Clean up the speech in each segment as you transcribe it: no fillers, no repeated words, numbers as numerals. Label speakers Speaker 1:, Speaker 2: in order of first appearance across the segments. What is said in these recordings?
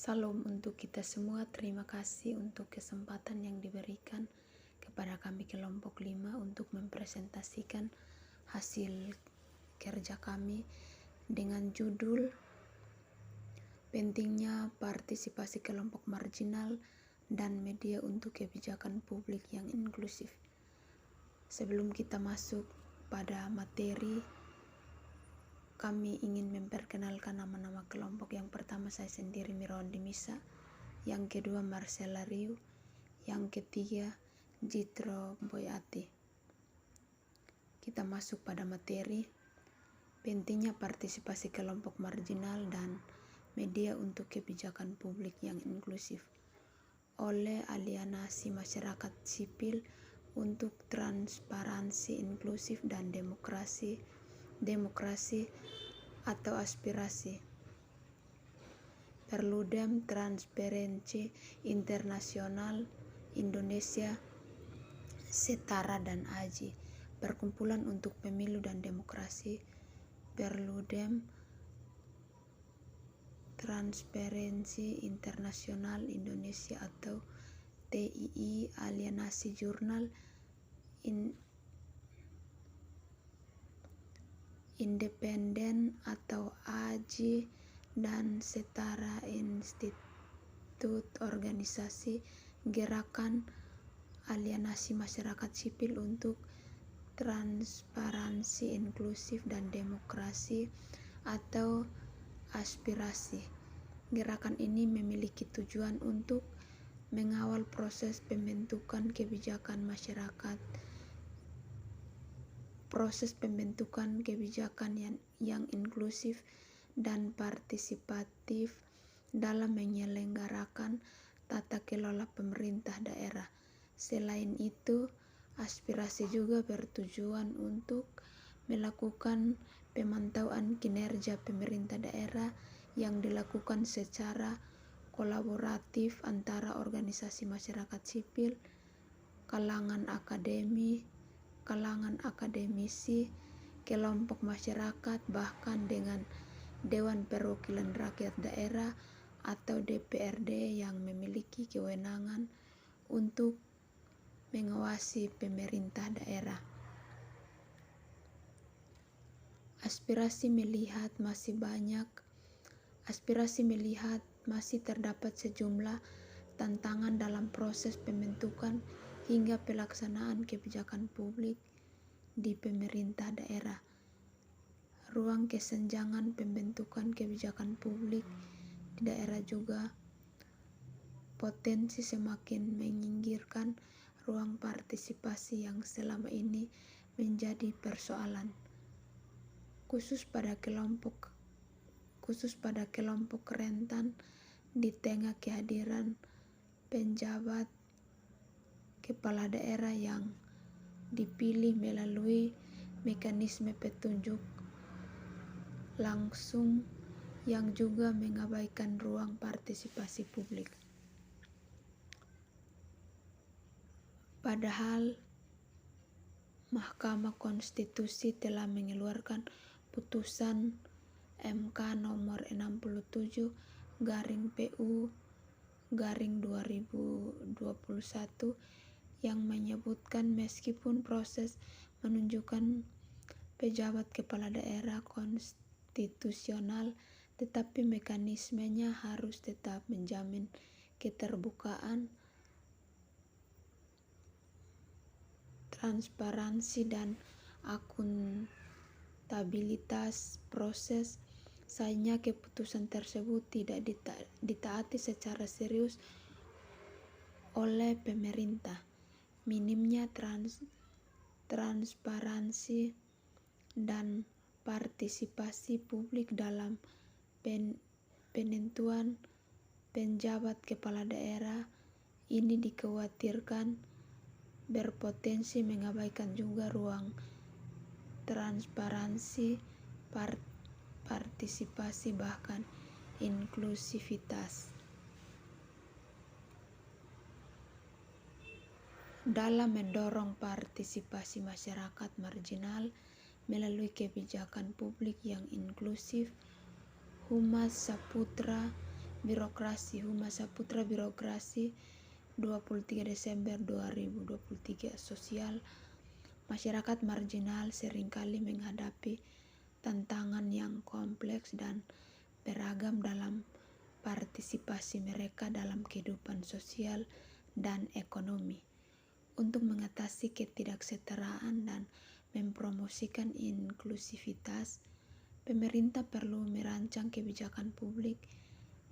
Speaker 1: Salam untuk kita semua. Terima kasih untuk kesempatan yang diberikan kepada kami kelompok 5 untuk mempresentasikan hasil kerja kami dengan judul pentingnya partisipasi kelompok marginal dan media untuk kebijakan publik yang inklusif. Sebelum kita masuk pada materi, kami ingin memperkenalkan nama-nama kelompok. Yang pertama saya sendiri, Mirwandi Misa. Yang kedua, Marcella Riu. Yang ketiga, Jitro Boyati. Kita masuk pada materi. Pentingnya partisipasi kelompok marginal dan media untuk kebijakan publik yang inklusif oleh Aliansi Masyarakat Sipil untuk Transparansi Inklusif dan Demokrasi atau Aspirasi, Perludem Transparency Internasional Indonesia, Setara dan AJI, Perkumpulan untuk Pemilu dan Demokrasi, Perludem Transparency Internasional Indonesia atau TII, Aliansi Jurnal Independen atau AJI, dan Setara, Institut Organisasi Gerakan Aliansi Masyarakat Sipil untuk Transparansi Inklusif dan Demokrasi atau Aspirasi. Gerakan ini memiliki tujuan untuk mengawal proses pembentukan kebijakan masyarakat, proses pembentukan kebijakan yang inklusif dan partisipatif dalam menyelenggarakan tata kelola pemerintah daerah. Selain itu, aspirasi juga bertujuan untuk melakukan pemantauan kinerja pemerintah daerah yang dilakukan secara kolaboratif antara organisasi masyarakat sipil, kalangan akademisi, kelompok masyarakat, bahkan dengan Dewan Perwakilan Rakyat Daerah atau DPRD yang memiliki kewenangan untuk mengawasi pemerintah daerah. Aspirasi melihat masih terdapat sejumlah tantangan dalam proses pembentukan hingga pelaksanaan kebijakan publik di pemerintah daerah. Ruang kesenjangan pembentukan kebijakan publik di daerah juga potensi semakin menyingkirkan ruang partisipasi yang selama ini menjadi persoalan, khusus pada kelompok rentan di tengah kehadiran penjabat kepala daerah yang dipilih melalui mekanisme petunjuk langsung yang juga mengabaikan ruang partisipasi publik. Padahal Mahkamah Konstitusi telah mengeluarkan putusan MK nomor 67/PU/2021 yang menyebutkan meskipun proses menunjukkan pejabat kepala daerah konstitusional, tetapi mekanismenya harus tetap menjamin keterbukaan, transparansi dan akuntabilitas proses. Sayangnya keputusan tersebut tidak ditaati secara serius oleh pemerintah. Minimnya transparansi dan partisipasi publik dalam penentuan penjabat kepala daerah ini dikhawatirkan berpotensi mengabaikan juga ruang transparansi, partisipasi, bahkan inklusivitas. Dalam mendorong partisipasi masyarakat marginal melalui kebijakan publik yang inklusif, Humas Saputra Birokrasi Humas Saputra Birokrasi 23 Desember 2023. Sosial, masyarakat marginal seringkali menghadapi tantangan yang kompleks dan beragam dalam partisipasi mereka dalam kehidupan sosial dan ekonomi. Untuk mengatasi ketidaksetaraan dan mempromosikan inklusivitas, pemerintah perlu merancang kebijakan publik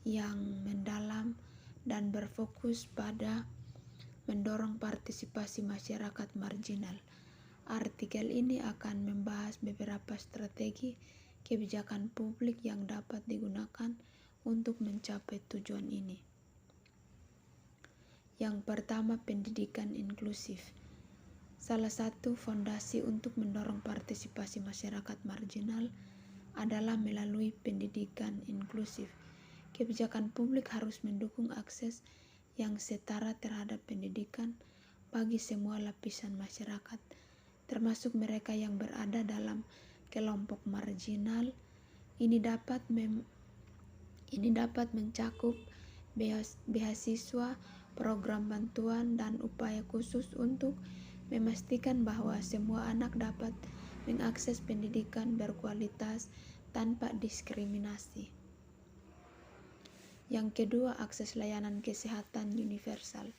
Speaker 1: yang mendalam dan berfokus pada mendorong partisipasi masyarakat marginal. Artikel ini akan membahas beberapa strategi kebijakan publik yang dapat digunakan untuk mencapai tujuan ini. Yang pertama, pendidikan inklusif. Salah satu fondasi untuk mendorong partisipasi masyarakat marginal adalah melalui pendidikan inklusif. Kebijakan publik harus mendukung akses yang setara terhadap pendidikan bagi semua lapisan masyarakat, termasuk mereka yang berada dalam kelompok marginal. Ini dapat mencakup beasiswa, program bantuan, dan upaya khusus untuk memastikan bahwa semua anak dapat mengakses pendidikan berkualitas tanpa diskriminasi. Yang kedua, akses layanan kesehatan universal.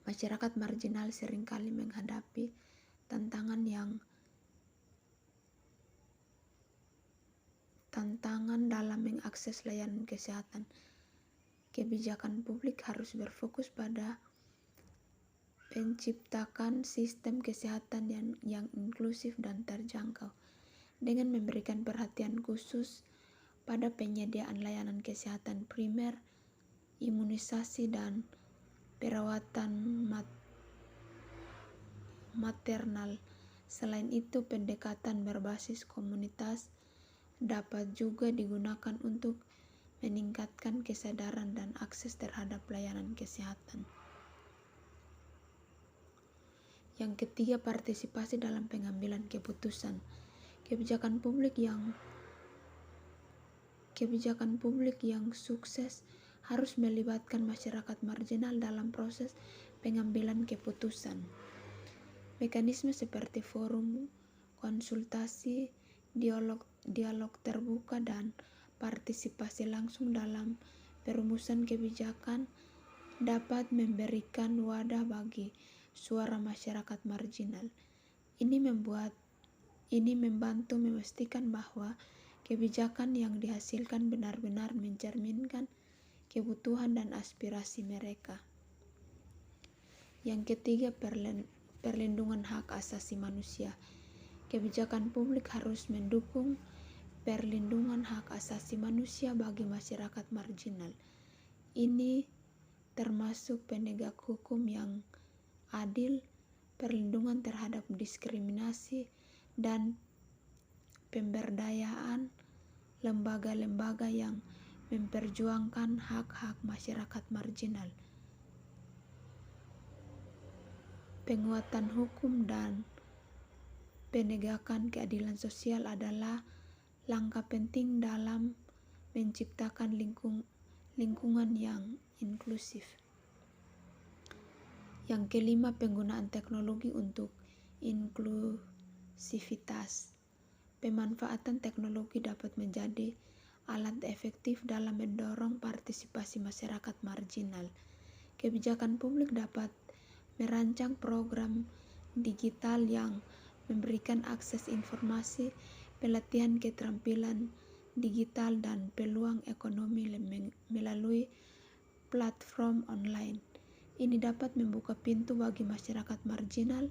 Speaker 1: Masyarakat marginal seringkali menghadapi tantangan dalam mengakses layanan kesehatan. Kebijakan publik harus berfokus pada menciptakan sistem kesehatan yang inklusif dan terjangkau, dengan memberikan perhatian khusus pada penyediaan layanan kesehatan primer, imunisasi, dan perawatan maternal. Selain itu, pendekatan berbasis komunitas dapat juga digunakan untuk meningkatkan kesadaran dan akses terhadap layanan kesehatan. Yang ketiga, partisipasi dalam pengambilan keputusan. Kebijakan publik yang sukses harus melibatkan masyarakat marginal dalam proses pengambilan keputusan. Mekanisme seperti forum, konsultasi, dialog terbuka, dan partisipasi langsung dalam perumusan kebijakan dapat memberikan wadah bagi suara masyarakat marginal. Ini membantu memastikan bahwa kebijakan yang dihasilkan benar-benar mencerminkan kebutuhan dan aspirasi mereka. Yang ketiga, perlindungan hak asasi manusia. Kebijakan publik harus mendukung perlindungan hak asasi manusia bagi masyarakat marginal. Ini termasuk penegak hukum yang adil, perlindungan terhadap diskriminasi, dan pemberdayaan lembaga-lembaga yang memperjuangkan hak-hak masyarakat marginal. Penguatan hukum dan penegakan keadilan sosial adalah langkah penting dalam menciptakan lingkungan yang inklusif. Yang kelima, penggunaan teknologi untuk inklusivitas. Pemanfaatan teknologi dapat menjadi alat efektif dalam mendorong partisipasi masyarakat marginal. Kebijakan publik dapat merancang program digital yang memberikan akses informasi, pelatihan keterampilan digital, dan peluang ekonomi melalui platform online. Ini dapat membuka pintu bagi masyarakat marginal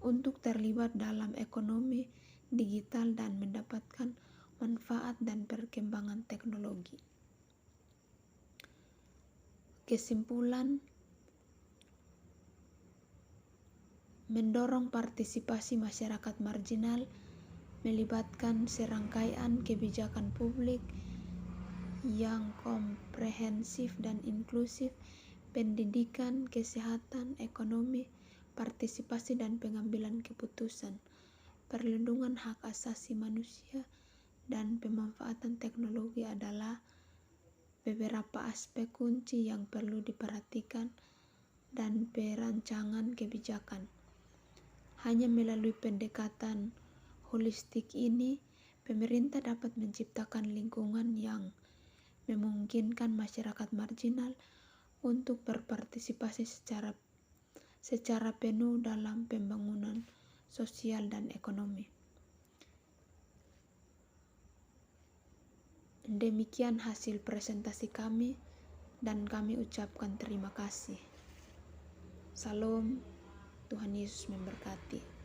Speaker 1: untuk terlibat dalam ekonomi digital dan mendapatkan manfaat dan perkembangan teknologi. Kesimpulan, mendorong partisipasi masyarakat marginal melibatkan serangkaian kebijakan publik yang komprehensif dan inklusif: pendidikan, kesehatan, ekonomi, partisipasi dan pengambilan keputusan, perlindungan hak asasi manusia, dan pemanfaatan teknologi adalah beberapa aspek kunci yang perlu diperhatikan dan perancangan kebijakan. Hanya melalui pendekatan holistik ini, pemerintah dapat menciptakan lingkungan yang memungkinkan masyarakat marginal untuk berpartisipasi secara penuh dalam pembangunan sosial dan ekonomi. Demikian hasil presentasi kami dan kami ucapkan terima kasih. Salam, Tuhan Yesus memberkati.